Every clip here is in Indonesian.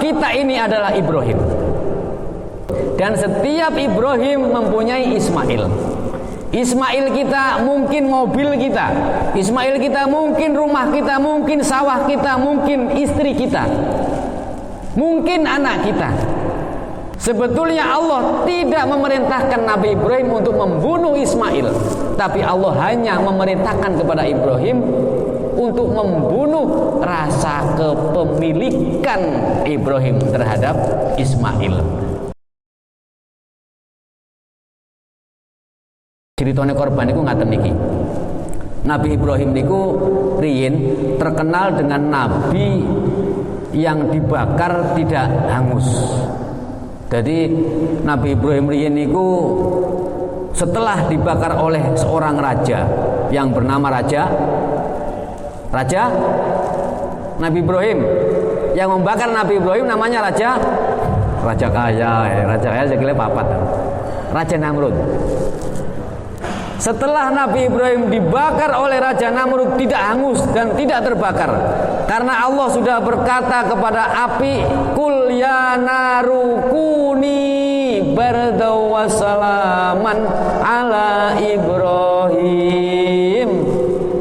kita ini adalah Ibrahim. Dan setiap Ibrahim mempunyai Ismail. Ismail kita mungkin mobil kita, Ismail kita mungkin rumah kita, mungkin sawah kita, mungkin istri kita, mungkin anak kita. Sebetulnya Allah tidak memerintahkan Nabi Ibrahim untuk membunuh Ismail, tapi Allah hanya memerintahkan kepada Ibrahim untuk membunuh rasa kepemilikan Ibrahim terhadap Ismail. Ceritane korban niku ngaten niki. Nabi Ibrahim niku riyin terkenal dengan nabi yang dibakar tidak hangus. Jadi Nabi Ibrahim riyin niku setelah dibakar oleh seorang raja yang bernama Raja Nabi Ibrahim, yang membakar Nabi Ibrahim namanya Raja Kaya sekali papat. Raja Namrud. Setelah Nabi Ibrahim dibakar oleh Raja Namrud tidak hangus dan tidak terbakar, karena Allah sudah berkata kepada api, "Kul ya narukuni bardaw wa salaman ala Ibrahim."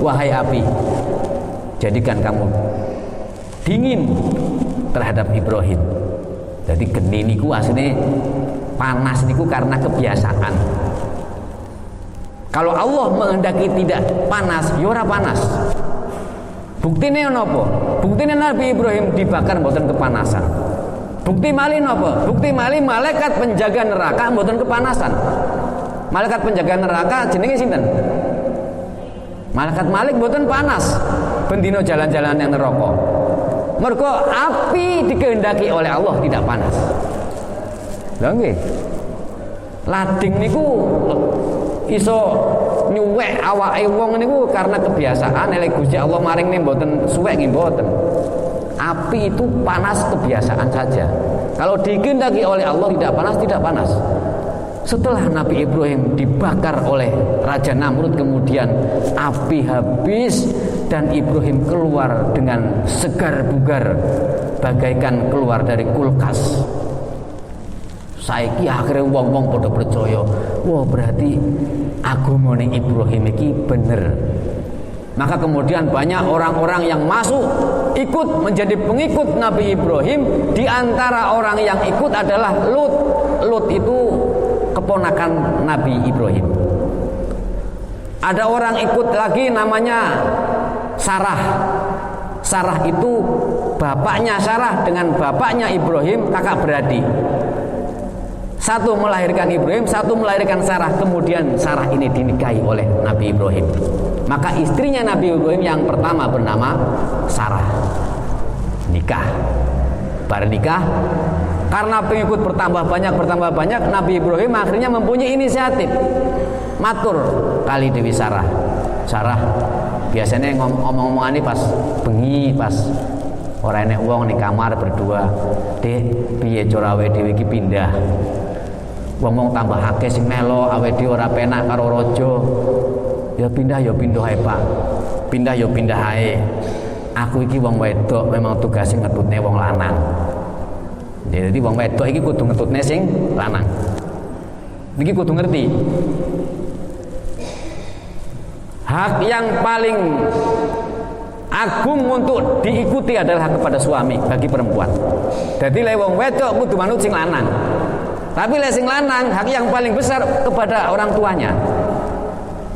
Wahai api, jadikan kamu dingin terhadap Ibrahim. Jadi geni niku asline panas niku karena kebiasaan. Kalau Allah menghendaki tidak panas, ya ora panas. Buktine napa? Buktine Nabi Ibrahim dibakar mboten kepanasan. Bukti malih napa? Bukti malih malaikat penjaga neraka mboten kepanasan. Malaikat penjaga neraka jenenge sinten? Malaikat Malik mboten panas. Bendino jalan-jalan yang neraka. Mergo api dikehendaki oleh Allah tidak panas. Lha nggih. Lading niku iso nyuwek awake wong niku karena kebiasaan. Elek Gusti Allah maring mboten suwek nggih mboten. Api itu panas kebiasaan saja. Kalau dikehendaki oleh Allah tidak panas. Setelah Nabi Ibrahim dibakar oleh Raja Namrud, kemudian api habis dan Ibrahim keluar dengan segar bugar bagaikan keluar dari kulkas. Saiki akhirnya wong-wong pada percaya, wah berarti agamane Ibrahim iki bener. Maka kemudian banyak orang-orang yang masuk ikut menjadi pengikut Nabi Ibrahim. Di antara orang yang ikut adalah Lut. Lut itu keponakan Nabi Ibrahim. Ada orang ikut lagi namanya Sarah. Sarah itu bapaknya Sarah dengan bapaknya Ibrahim kakak beradik. Satu melahirkan Ibrahim, satu melahirkan Sarah. Kemudian Sarah ini dinikahi oleh Nabi Ibrahim. Maka istrinya Nabi Ibrahim yang pertama bernama Sarah. Nikah. Bar nikah, karena pengikut bertambah banyak, Nabi Ibrahim akhirnya mempunyai inisiatif. Matur kali Dewi Sarah. Sarah, biasanya ngomong-ngomongan ini pas bengi, pas ora enek wong ning kamar berdua. Dek, piye cara awake dhewe iki pindah? Wong tambah akeh sing melo, awake dhewe ora penak karo raja. Ya pindah ae, Pak. Pindah ae. Aku iki wong wedok, memang tugasnya ngetutne wong lanang. Jadi wong wedok iki kudu ngetutne sing lanang. Niki kudu ngerti. Hak yang paling agung untuk diikuti adalah kepada suami bagi perempuan. Jadi lek wong wedok kudu manut sing lanang. Tapi lek sing lanang hak yang paling besar kepada orang tuanya.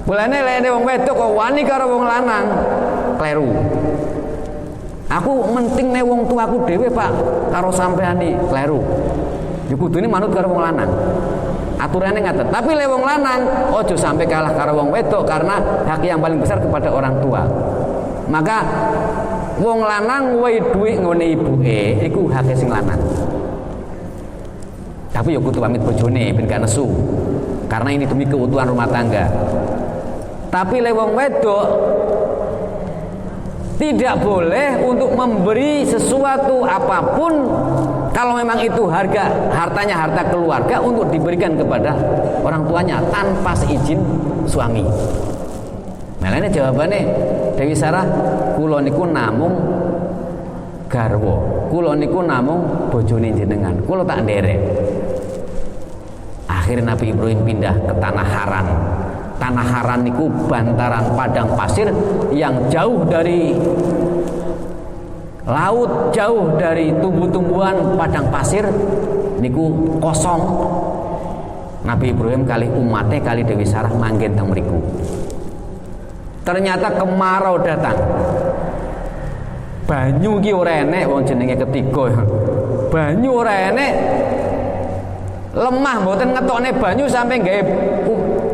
Mulane lek wong wedok kok wani karo wong lanang, kleru. Aku mentingne wong tuaku dhewe, Pak, karo sampean iki kleru. Ya kudune manut karo wong lanang. Aturane ngaten. Tapi lek wong lanang ojo sampai kalah karo wong wedok karena hak yang paling besar kepada orang tua. Maka wong lanang wae duwe ngene ibuke iku hake sing lanang. Tapi ya kudu pamit bojone ben gak nesu. Karena ini demi keutuhan rumah tangga. Tapi lek wong wedok tidak boleh untuk memberi sesuatu apapun kalau memang itu hartanya harta keluarga untuk diberikan kepada orang tuanya tanpa seizin suami. Nah, ini jawabannya Dewi Sarah, kula niku namung garwa, kula niku namung bojone jenengan, kula tak nderek. Akhirnya Nabi Ibrahim pindah ke Tanah Haran. Tanah Haran niku bantaran padang pasir yang jauh dari laut, jauh dari tumbuh-tumbuhan, padang pasir niku kosong. Nabi Ibrahim kali umatnya kali Dewi Sarah manggen teng mriku. Ternyata kemarau datang. Banyu ki ora enek wong jenenge ketiga. Banyu ora enek. Lemah mboten ngetokne banyu sampai gawe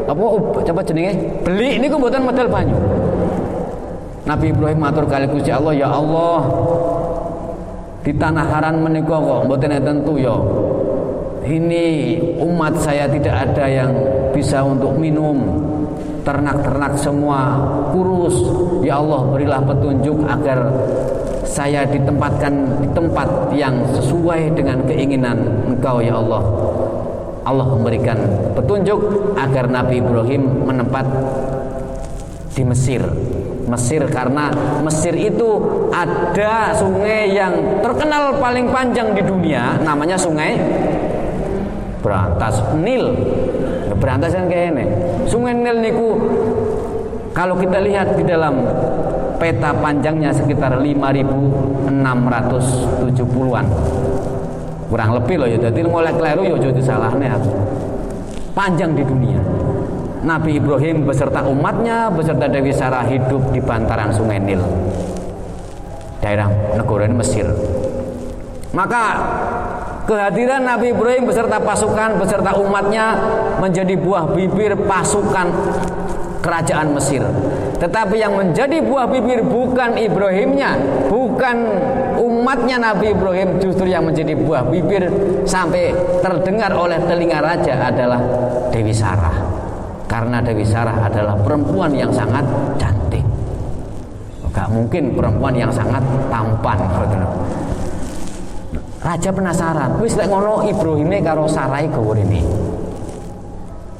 apa jenenge? Beli niku mboten medal banyu. Nabi Ibrahim matur kali Gusti Allah, ya Allah, di Tanah Haran menika kok mboten enten tuya. Ini umat saya tidak ada yang bisa untuk minum. Ternak-ternak semua kurus. Ya Allah, berilah petunjuk agar saya ditempatkan di tempat yang sesuai dengan keinginan Engkau ya Allah. Allah memberikan petunjuk agar Nabi Ibrahim menempat di Mesir. Mesir karena Mesir itu ada sungai yang terkenal paling panjang di dunia, namanya Sungai Berantas, Nil. Berantas kan kayak ini. Sungai Nil niku kalau kita lihat di dalam peta panjangnya sekitar 5.670-an. Kurang lebih loh ya, jadi mulai keliru ya jadi salahnya. Panjang di dunia. Nabi Ibrahim beserta umatnya, beserta Dewi Sarah hidup di bantaran Sungai Nil, daerah negara Mesir. Maka kehadiran Nabi Ibrahim beserta pasukan, beserta umatnya menjadi buah bibir pasukan kerajaan Mesir. Tetapi yang menjadi buah bibir bukan Ibrahimnya, bukan umatnya Nabi Ibrahim, justru yang menjadi buah bibir sampai terdengar oleh telinga raja adalah Dewi Sarah. Karena Dewi Sarah adalah perempuan yang sangat cantik. Gak mungkin perempuan yang sangat tampan. Raja penasaran, wis lek ngono Ibrahime karo Sarai gawe rene.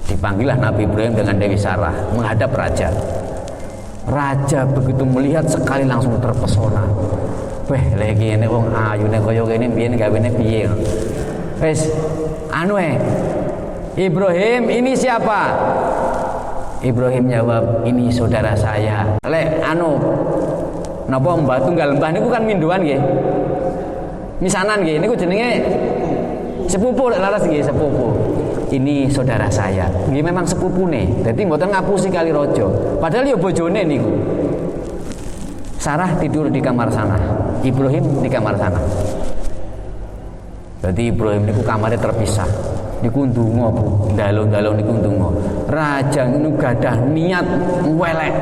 Dipanggillah Nabi Ibrahim dengan Dewi Sarah menghadap raja. Raja begitu melihat sekali langsung terpesona. Weh, lagi ini wong ayune kaya ngene biyen gawene piye. Wis anu Ibrahim, ini siapa? Ibrahim jawab, ini saudara saya. Lek anu napa Mbah Tunggal Mbah niku kan minduan nggih. Misanan nggih niku jenenge sepupu lek laras nggih sepupu. Ini saudara saya. Nggih memang sepupune. Dadi mboten ngapusi kali raja. Padahal ya bojone niku. Sarah tidur di kamar sana, Ibrahim di kamar sana. Jadi Ibrahim niku kamarnya terpisah. Niku ndonga Bu, dalu-dalu niku ndonga. Raja niku gadah niat welek.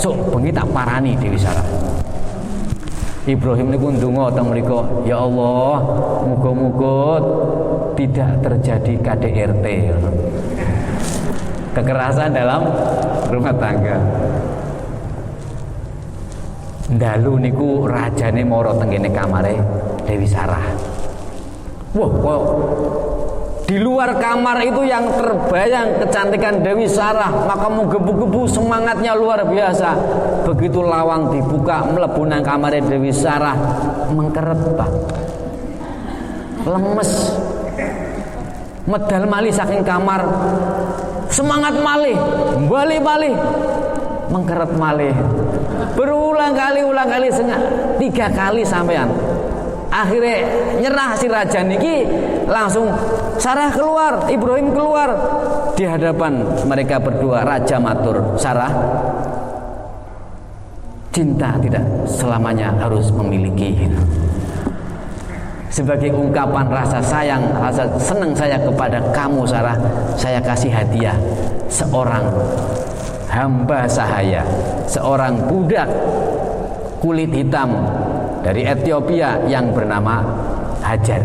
Sok bengi tak parani Dewi Sarah. Ibrahim niku ndonga teng mriku, ya Allah, muga-muga tidak terjadi KDRT. Kekerasan dalam rumah tangga. Dalu niku rajane mara teng kene kamare Dewi Sarah. Wah, kok di luar kamar itu yang terbayang kecantikan Dewi Sarah, maka menggebu-gebu semangatnya luar biasa. Begitu lawang dibuka mlebu nang kamare Dewi Sarah, mengkeret Pak. Lemes. Medal malih saking kamar. Semangat malih, bali-bali. Mengkeret malih. Berulang kali 3 kali sampean. Akhirnya nyerah si raja niki, langsung Sarah keluar, Ibrahim keluar. Di hadapan mereka berdua raja matur, Sarah, cinta tidak selamanya harus memiliki. Sebagai ungkapan rasa sayang, rasa senang saya kepada kamu Sarah, saya kasih hadiah seorang hamba sahaya, seorang budak kulit hitam dari Ethiopia yang bernama Hajar.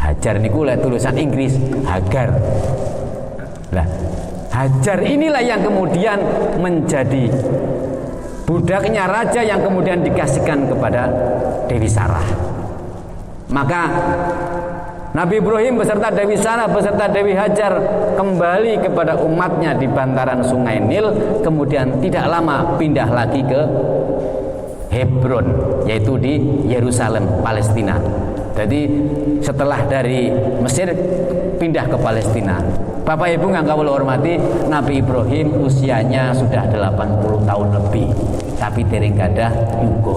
Hajar niku lek tulisan Inggris Hagar. Lah, Hajar inilah yang kemudian menjadi budaknya raja yang kemudian dikasihkan kepada Dewi Sarah. Maka Nabi Ibrahim beserta Dewi Sarah beserta Dewi Hajar kembali kepada umatnya di bantaran Sungai Nil, kemudian tidak lama pindah lagi ke Hebron, yaitu di Yerusalem, Palestina. Jadi setelah dari Mesir pindah ke Palestina. Bapak Ibu yang kawula hormati, Nabi Ibrahim usianya sudah 80 tahun lebih, tapi dereng gadah yuga.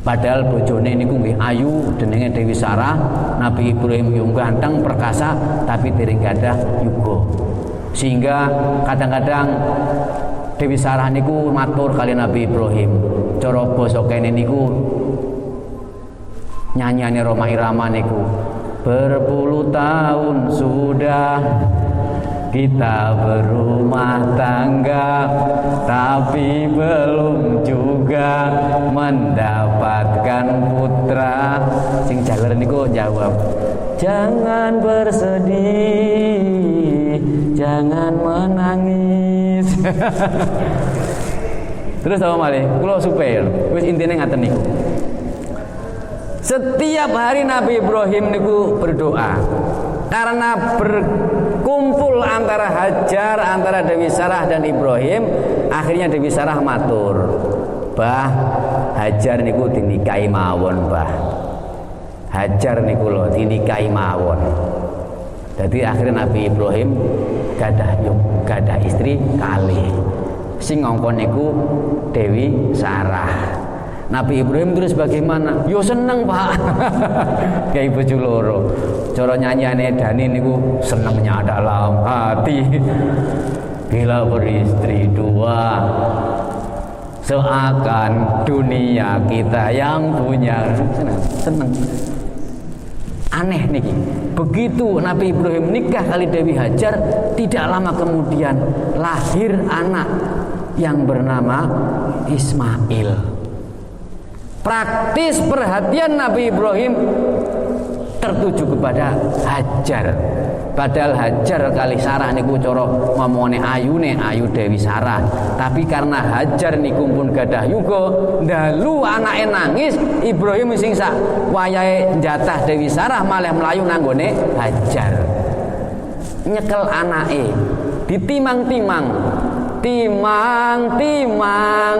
Padahal bojone niku nggih ayu, jenenge Dewi Sarah. Nabi Ibrahim yo ganteng perkasa, tapi dereng gadah yuga. Sehingga kadang-kadang Dewi Sarah niku matur kali Nabi Ibrahim, cara basa kene niku nyanyiane Roma Irama niku, berpuluh tahun sudah kita berumah tangga, tapi belum juga mendapatkan putra. Sing jaler niku jawab, jangan bersedih, jangan menangis. Terus apa malih? Kula supir, wis intine ngaten niku. Setiap hari Nabi Ibrahim niku berdoa karena berkumpul antara Hajar, antara Dewi Sarah dan Ibrahim. Akhirnya Dewi Sarah matur, Bah, Hajar niku dinikahi mawon, Bah. Hajar niku lho dinikahi mawon. Jadi akhirnya Nabi Ibrahim gadah istri kalih. Sing ngongkon niku Dewi Sarah. Nabi Ibrahim terus bagaimana? Yo seneng, Pak. Kayak bojo loro. Cara nyanyiane Dani niku senengnya dalam hati. Bila beristri dua, seakan dunia kita yang punya. Seneng. Aneh niki. Begitu Nabi Ibrahim nikah kali Dewi Hajar, tidak lama kemudian lahir anak yang bernama Ismail. Praktis perhatian Nabi Ibrahim tertuju kepada Hajar. Padahal Hajar kali Sarah niku cara ngomongane ayu Dewi Sarah. Tapi karena Hajar niku pun gadah yuga, dalu anake nangis, Ibrahim sing sak wayahe njatah Dewi Sarah malah melayu nanggone Hajar. Nyekel anake, ditimang-timang. Timang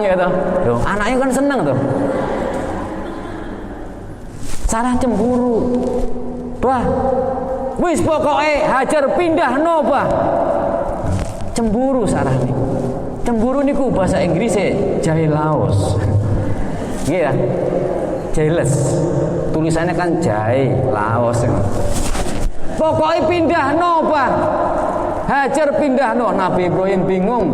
ya toh. Loh, anaknya kan seneng tuh. Sarah cemburu. Bah, wis pokoke Hajar pindah no, Bah. Cemburu Sarah nih. Cemburu niku bahasa Inggrisnya jailaos. Nggih ya. Jealous. Tulisannya kan jailaos. Pokoke pindah no, Bah. Hajar pindah no. Nabi Ibrahim bingung.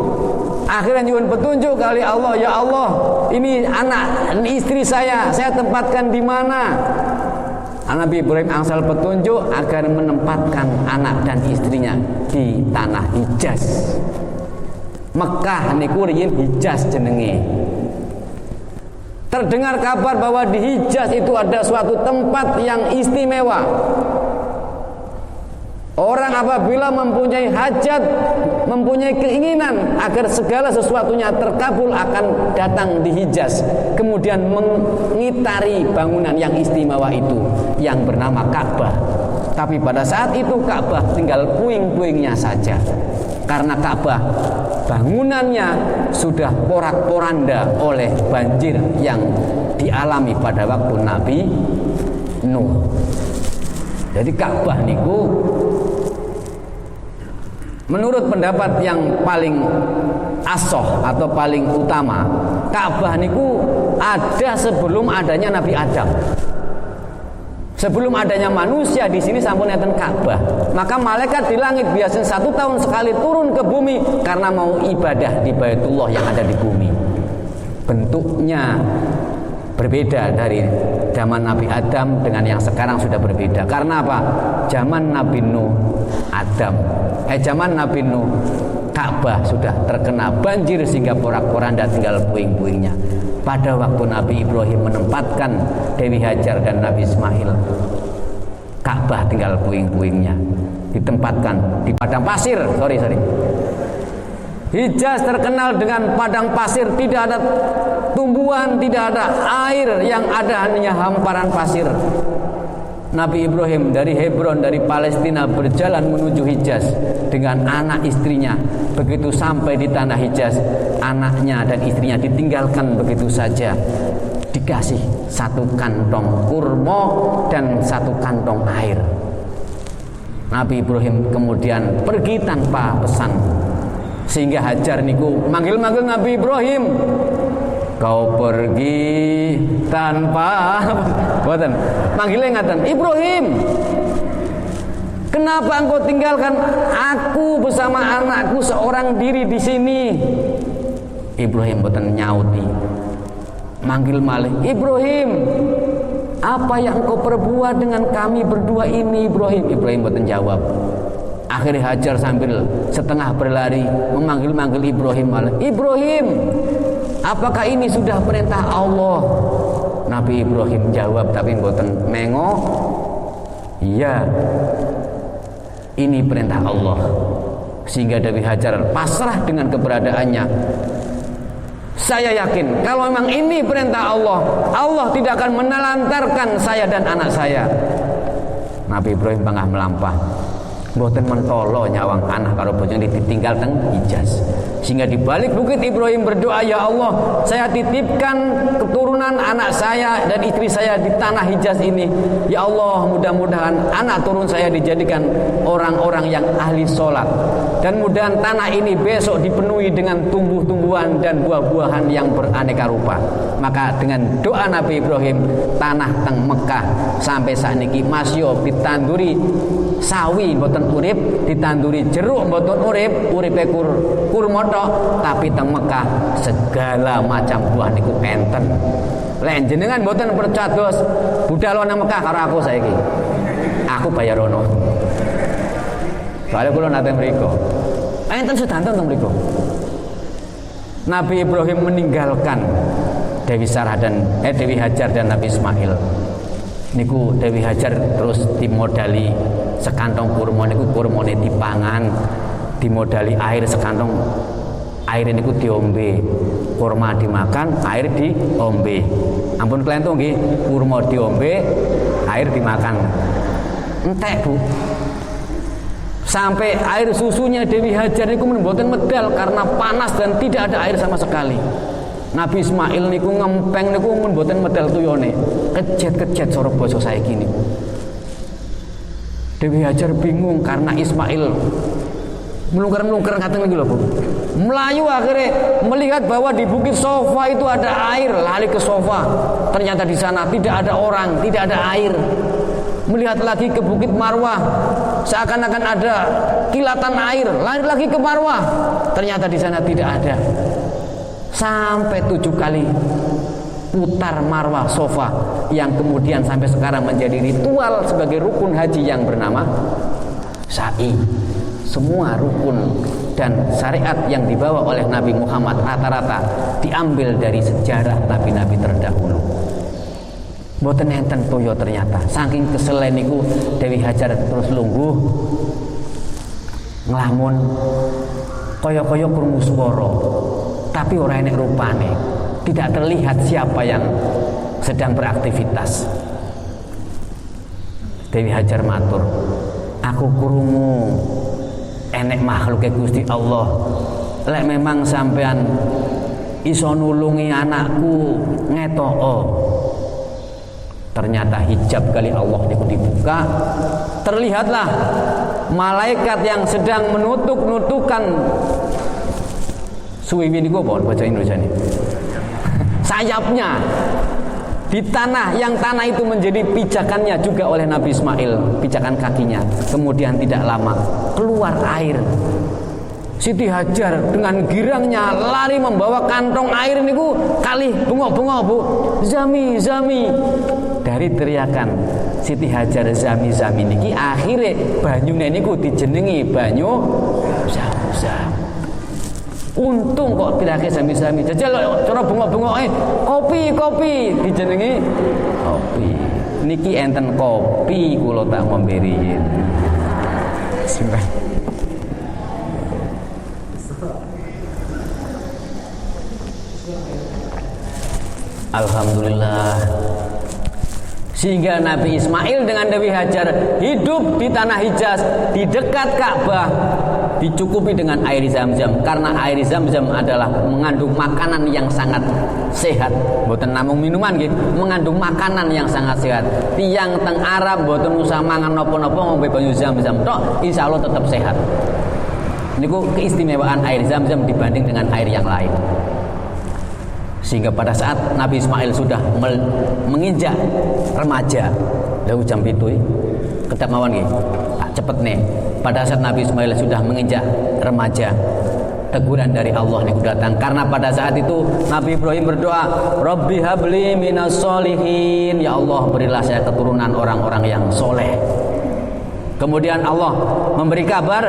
Akhirnya nyuwun petunjuk kali Allah, ya Allah, ini anak istri saya tempatkan di mana? Nabi Ibrahim angsal petunjuk agar menempatkan anak dan istrinya di tanah Hijaz. Mekah niku riyin Hijaz jenenge. Terdengar kabar bahwa di Hijaz itu ada suatu tempat yang istimewa. Orang apabila mempunyai hajat, mempunyai keinginan agar segala sesuatunya terkabul, akan datang di Hijaz, kemudian mengitari bangunan yang istimewa itu yang bernama Ka'bah. Tapi pada saat itu Ka'bah tinggal puing-puingnya saja, karena Ka'bah bangunannya sudah porak-poranda oleh banjir yang dialami pada waktu Nabi Nuh. Jadi Ka'bah niku menurut pendapat yang paling asoh atau paling utama, Ka'bah niku ada sebelum adanya Nabi Adam. Sebelum adanya manusia di sini sampun enten Ka'bah. Maka malaikat di langit biasanya 1 tahun sekali turun ke bumi karena mau ibadah di Baitullah yang ada di bumi. Bentuknya berbeda dari zaman Nabi Adam dengan yang sekarang sudah berbeda. Karena apa? Zaman Nabi Nuh zaman Nabi Nuh, Ka'bah sudah terkena banjir sehingga porak-poranda tinggal puing-puingnya. Pada waktu Nabi Ibrahim menempatkan Dewi Hajar dan Nabi Ismail, Ka'bah tinggal puing-puingnya, ditempatkan di padang pasir. Sorry. Hijaz terkenal dengan padang pasir, tidak ada tumbuhan, tidak ada air, yang ada hanya hamparan pasir. Nabi Ibrahim dari Hebron, dari Palestina berjalan menuju Hijaz dengan anak istrinya. Begitu sampai di tanah Hijaz, anaknya dan istrinya ditinggalkan begitu saja. Dikasih satu kantong kurma dan satu kantong air. Nabi Ibrahim kemudian pergi tanpa pesan, sehingga Hajar niku manggil-manggil Nabi Ibrahim, kau pergi tanpa boten manggilnya ngaten, Ibrahim, kenapa engkau tinggalkan aku bersama anakku seorang diri di sini? Ibrahim boten nyauti, manggil malih, Ibrahim, apa yang engkau perbuat dengan kami berdua ini, Ibrahim? Ibrahim boten jawab. Akhirnya Hajar sambil setengah berlari memanggil-manggil Ibrahim malah, Ibrahim, apakah ini sudah perintah Allah? Nabi Ibrahim jawab tapi mboten mengo, iya, ini perintah Allah. Sehingga Dewi Hajar pasrah dengan keberadaannya. Saya yakin kalau memang ini perintah Allah, Allah tidak akan menelantarkan saya dan anak saya. Nabi Ibrahim bangah melampah, mboten mentolo nyawang anak karo bojone ditinggal teng Hijaz. Sehingga di balik bukit Ibrahim berdoa, ya Allah, saya titipkan keturunan anak saya dan istri saya di tanah Hijaz ini. Ya Allah, mudah-mudahan anak turun saya dijadikan orang-orang yang ahli sholat, dan mudahan tanah ini besok dipenuhi dengan tumbuh-tumbuhan dan buah-buahan yang beraneka rupa. Maka dengan doa Nabi Ibrahim, tanah teng Mekah sampai saat niki masih ditanduri sawi mboten urip, ditanduri jeruk mboten urip, uripe kurma tok, tapi teng Mekah segala macam buah niku enten. Lek jenengan mboten percados budal nang Mekah karo aku saiki, aku bayar ono. Soale kula nate mriku. Enten sedanten teng mriku. Nabi Ibrahim meninggalkan Dewi Sarah dan Dewi Hajar dan Nabi Ismail. Niku Dewi Hajar terus dimodali sekantong kurma niku kurmane dipangan, dimodali air sekantong, air niku diombe, kurma dimakan, air diombe. Ampun kelentung nggih, kurma diombe, air dimakan. Entek Bu. Sampai air susunya Dewi Hajar niku mboten medal karena panas dan tidak ada air sama sekali. Nabi Ismail niku ngempeng niku mun mboten medal tuyone, kejet-kejet cara basa saiki niku. Dewi Hajar bingung karena Ismail melungker-melungker ngaten iki lho Bu. Melayu akhirnya melihat bahwa di Bukit Sofa itu ada air, lari ke Sofa. Ternyata di sana tidak ada orang, tidak ada air. Melihat lagi ke Bukit Marwah, seakan-akan ada kilatan air, lari lagi ke Marwah. Ternyata di sana tidak ada. Sampai 7 kali putar Marwah Sofa, yang kemudian sampai sekarang menjadi ritual sebagai rukun haji yang bernama sa'i. Semua rukun dan syariat yang dibawa oleh Nabi Muhammad rata-rata diambil dari sejarah nabi-nabi terdahulu. Mboten enten toyo ternyata. Saking keselen niku Dewi Hajar terus lungguh nglamun kaya-kaya krungu swara, tapi ora enek rupane. Tidak terlihat siapa yang sedang beraktivitas. Dewi Hajar matur, aku krungu enek makhluk Gusti Allah. Lek memang sampean iso nulungi anakku ngetoko. Ternyata hijab kali Allah itu dibuka, terlihatlah malaikat yang sedang menutup-nutukan suwiwi niku apa baca Indonesia ini sayapnya di tanah, yang tanah itu menjadi pijakannya juga oleh Nabi Ismail, pijakan kakinya. Kemudian tidak lama keluar air. Siti Hajar dengan girangnya lari membawa kantong air niku kali bengok-bengok Bu, Zami Zami. Dari teriakan Siti Hajar Zami Zami niki akhirnya banyune niku dijenengi banyu Zam-Zam. Untung kok pirake Zami Zami. Jajal cara bengok-bengoke kopi dijenengi kopi. Niki enten kopi kula tak ngombe riyin. Bismillah. Alhamdulillah, Sehingga Nabi Ismail dengan Dewi Hajar hidup di tanah Hijaz, di dekat Ka'bah, dicukupi dengan air Zam-Zam, karena air Zam-Zam adalah mengandung makanan yang sangat sehat. Mboten namung minuman gitu, mengandung makanan yang sangat sehat. Tiang teng Arab mboten usah mangan napa-napa ngombe banyu Zam-Zam tok, insyaallah tetap sehat. Niku keistimewaan air Zam-Zam dibanding dengan air yang lain. Sehingga pada saat Nabi Ismail sudah menginjak remaja, dah jam itu kedap mawon nggih. Cepet nih. Pada saat Nabi Ismail sudah menginjak remaja, teguran dari Allah niku datang, karena pada saat itu Nabi Ibrahim berdoa, Rabbi habli minas solihin, ya Allah berilah saya keturunan orang-orang yang soleh. Kemudian Allah memberi kabar,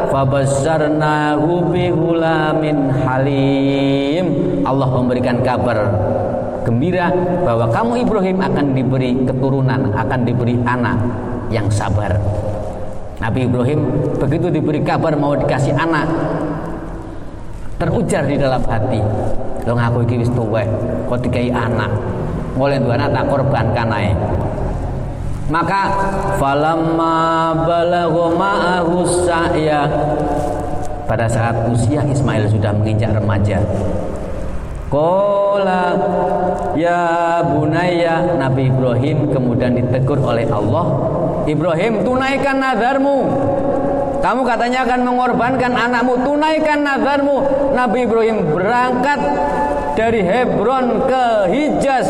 fabazzarnahu bihulamin halim. Allah memberikan kabar gembira bahwa kamu Ibrahim akan diberi keturunan, akan diberi anak yang sabar. Nabi Ibrahim begitu diberi kabar mau dikasih anak, terujar di dalam hati, lo ngaku iki wis tuwek kok dikai anak, mulai dua anak tak korbankan ae. Maka falamma balagha ma'ahu sa'ya, pada saat usia Ismail sudah menginjak remaja, qala ya bunayya, Nabi Ibrahim kemudian ditegur oleh Allah, Ibrahim tunaikan nazarmu, kamu katanya akan mengorbankan anakmu, tunaikan nazarmu. Nabi Ibrahim berangkat dari Hebron ke Hijaz.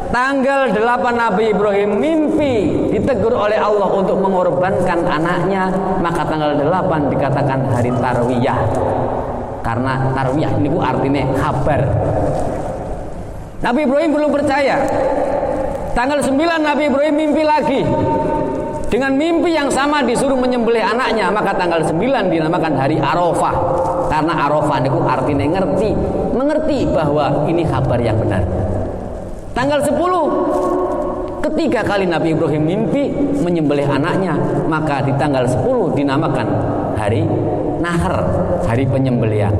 Tanggal 8 Nabi Ibrahim mimpi ditegur oleh Allah untuk mengorbankan anaknya, maka tanggal 8 dikatakan hari Tarwiyah. Karena Tarwiyah ini artinya kabar. Nabi Ibrahim belum percaya. Tanggal 9 Nabi Ibrahim mimpi lagi. Dengan mimpi yang sama disuruh menyembelih anaknya, maka tanggal 9 dinamakan hari Arafah. Karena Arafah itu artinya mengerti bahwa ini kabar yang benar. Tanggal 10 ketiga kali Nabi Ibrahim mimpi menyembelih anaknya, maka di tanggal 10 dinamakan hari Nahar, hari penyembelihan.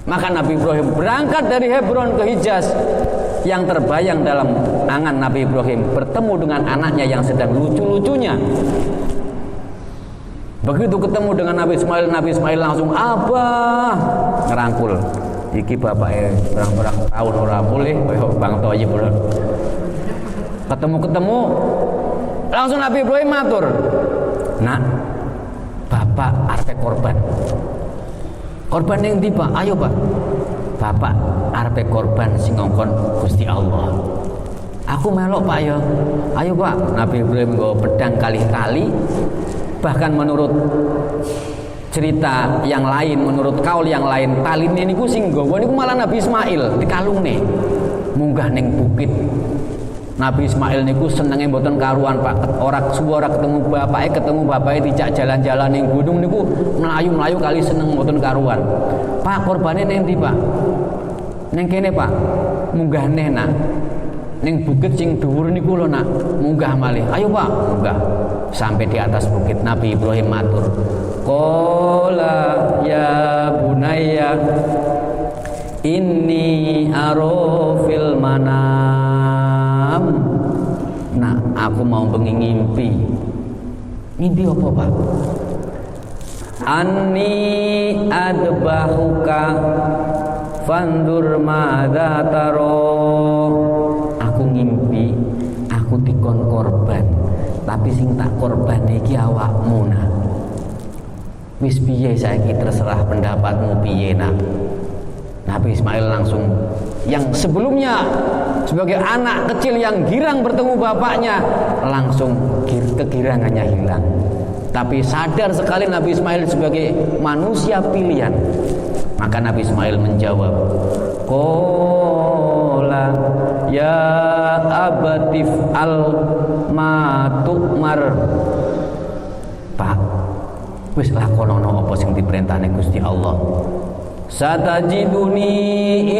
Maka Nabi Ibrahim berangkat dari Hebron ke Hijaz. Yang terbayang dalam angan Nabi Ibrahim bertemu dengan anaknya yang sedang lucu-lucunya. Begitu ketemu dengan Nabi Ismail langsung Abah ngerangkul. Iki bapaknya berang-berang tahun ora boleh koyo Bang Toyib. Ketemu langsung Nabi Ibrahim matur, "Nak, bapak arep korban." Korban yang ndi, Pak? Ayo, Pak. Bapak arep korban sing ngongkon Gusti Allah. Aku melok, Pak ya. Ayo, Pak. Nabi Ibrahim nggawa pedang kali-kali. Bahkan menurut cerita yang lain, menurut kaul yang lain, taline niku sing nggawa niku malah Nabi Ismail dikalungne. Munggah ning bukit. Nabi Ismail niku senenge mboten karuan, Pak. Ora suwara ketemu bapake dijak jalan-jalan ning gunung niku mlayu-mlayu kali seneng mboten karuan. Pak, korbane ning ndi, Pak? Ning kene, Pak. Munggah neh, Nak. Ning bukit sing dhuwur niku lho, Nak. Munggah malih. Ayo, Pak, munggah. Sampai di atas bukit Nabi Ibrahim matur, qala ya bunayya inni aro fil manam. Nah, aku mau bengi ngimpi. Ngimpi apa, Pak? Anni adbahuka fandur madza taro. Aku ngimpi aku dikon korban, tapi sing tak korban iki awakmu, Nak. Wis piye saiki terserah pendapatmu piye, Nak. Nabi Ismail langsung, yang sebelumnya sebagai anak kecil yang girang bertemu bapaknya, langsung kegirangannya hilang. Tapi sadar sekali Nabi Ismail sebagai manusia pilihan. Maka Nabi Ismail menjawab, qala ya abatif al ma tu'mar. Pak, wis lakonono apa sing diperintahne Gusti Allah. Satajiduni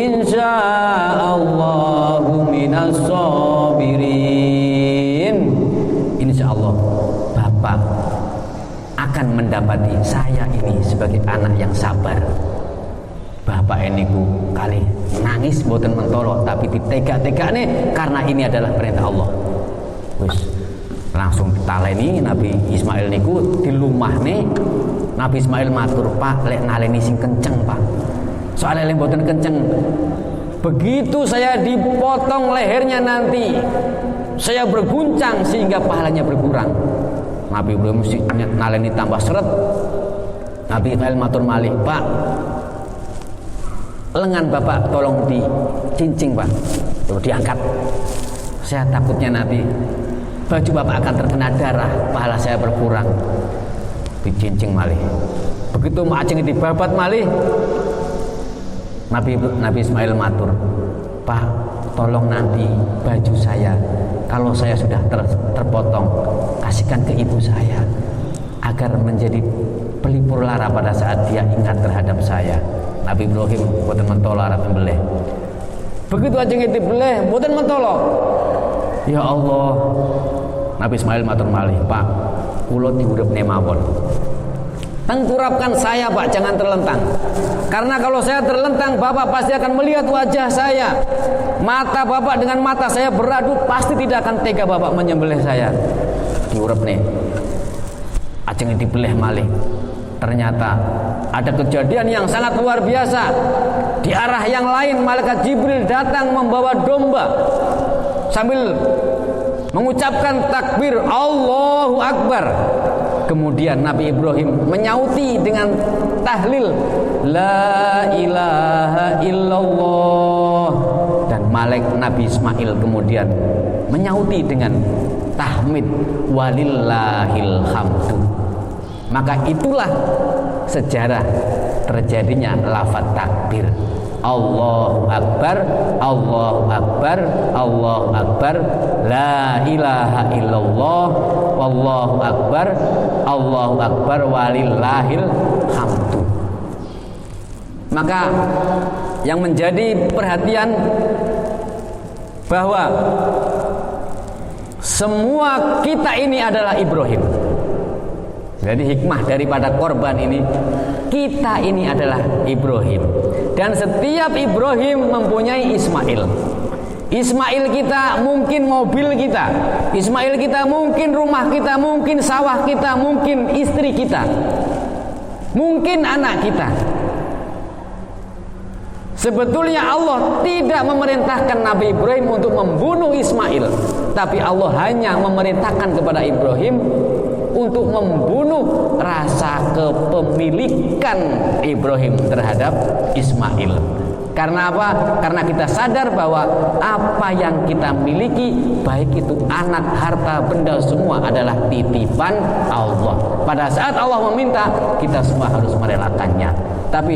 insyaallahu minas sabirin. Insyaallah Bapak akan mendapati saya ini sebagai anak yang sabar. bapak ini ku kali nangis boten mentolo tapi ditegak-tegakne karena ini adalah perintah Allah. Wis langsung taleni Nabi Ismail niku dilumahne. Nabi Ismail matur, "Pak, lek naleni sing kenceng, Pak. Soalnya lek boten kenceng, begitu saya dipotong lehernya nanti saya berguncang sehingga pahalanya berkurang." Nabi Ibrahim mesti naleni tambah seret. Nabi Ismail matur malih, "Pak, lengan bapak tolong dicincing, Pak." Terus diangkat. "Saya takutnya nanti baju bapak akan terkena darah, pahala saya berkurang." Dicincing malih. Begitu ajeng dibabat malih, Nabi Ismail matur, "Pak, tolong nanti baju saya kalau saya sudah terpotong, kasihkan ke ibu saya agar menjadi pelipur lara pada saat dia ingat terhadap saya." Nabi Ibrahim boten mentolo arep embelih. Begitu ajeng dibelih boten mentolo. Ya Allah. Nabi Ismail matur malih, "Pak, kula diuripne mawon. Tengkurapkan saya, Pak, jangan terlentang. Karena kalau saya terlentang, Bapak pasti akan melihat wajah saya. Mata Bapak dengan mata saya beradu, pasti tidak akan tega Bapak menyembelih saya." Diuripne. Ajeng dibelih malih. Ternyata ada kejadian yang sangat luar biasa. Di arah yang lain malaikat Jibril datang membawa domba sambil mengucapkan takbir Allahu Akbar. Kemudian Nabi Ibrahim menyauti dengan tahlil La ilaha illallah, dan malaikat Nabi Ismail kemudian menyauti dengan tahmid walillahil hamdu. Maka itulah sejarah terjadinya lafaz takbir. Allahu Akbar, Allahu Akbar, Allahu Akbar, La ilaha illallah, Wallahu Akbar, Allahu Akbar, walillahil hamdu. Maka yang menjadi perhatian bahwa semua kita ini adalah Ibrahim. Jadi hikmah daripada korban ini, kita ini adalah Ibrahim. Dan setiap Ibrahim mempunyai Ismail. Ismail kita mungkin mobil kita, Ismail kita mungkin rumah kita, mungkin sawah kita, mungkin istri kita, mungkin anak kita. Sebetulnya Allah tidak memerintahkan Nabi Ibrahim untuk membunuh Ismail, tapi Allah hanya memerintahkan kepada Ibrahim untuk membunuh rasa kepemilikan Ibrahim terhadap Ismail. Karena apa? Karena kita sadar bahwa apa yang kita miliki, baik itu anak, harta, benda, semua adalah titipan Allah. Pada saat Allah meminta, kita semua harus merelakannya. Tapi